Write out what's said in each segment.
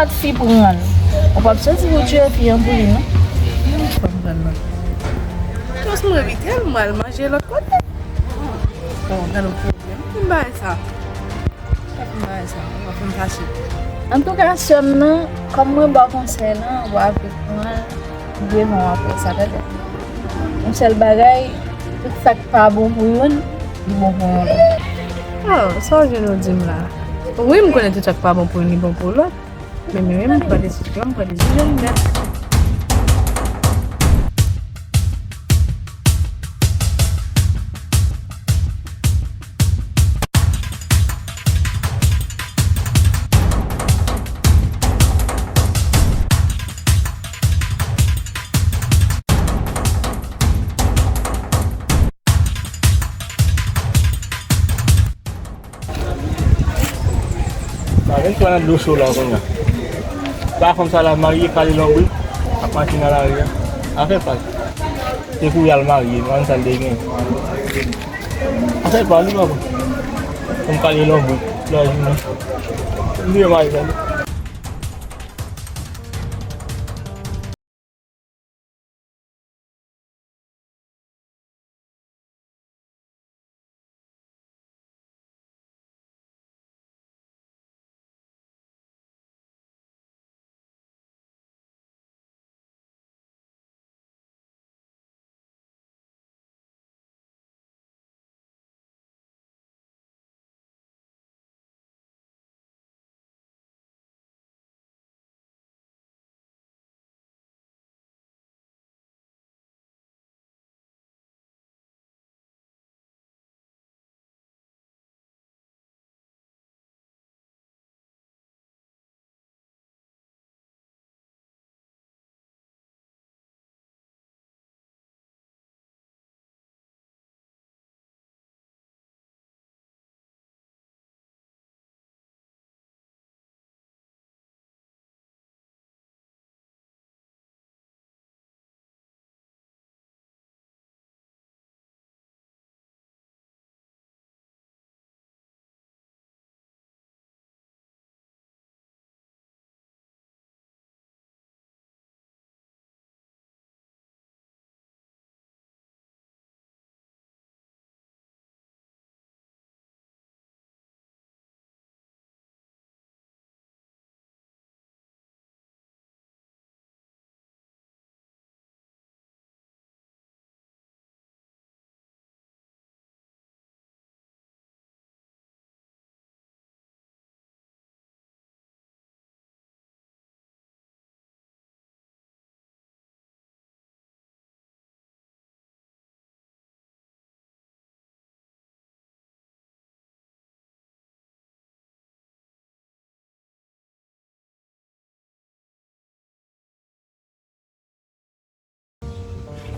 pas de fille pour moi. On peut pas se dire que tu es fille pour lui, non? Pas vraiment. Terus mau bikin mal manger l'autre côté. Oh, gak ada problème. Mbak ça. Mbak ça. On va faire un fâché. En tout cas, seulement, comme moi, bon conseil, là, on va avec moi, Dieu m'a appris ça peut-être. Un seul bagage, tout fait pas bon pour une, du bon pour moi. Oh, ça je nous dis là. Oui, je connais tout ça pas bon pour une, ni bon pour l'autre. Mais même, pas des décisions, pas des décisions. Avec toi, on a de l'eau chaude là, comme ça. Pas comme ça, la mariée, pas les longues, à partir à l'arrière. En fait, pas. C'est pour y aller marier, on s'en dégaine. En fait, pas, lui, comme pas les longues, là, je me dis, marié,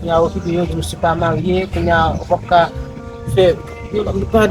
Il y a aussi des gens qui ne sont pas mariés, qu'il y a pas faire, pas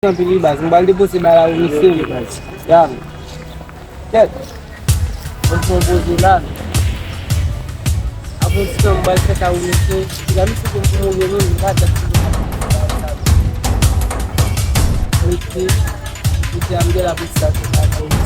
Pilih bas, kembali pun si bala usul bas. Yang, cek, untuk bulan. Aku kembali ke tahun itu, kami sebelum kemudian ini ada. Ini, kita ambil habis satu tahun.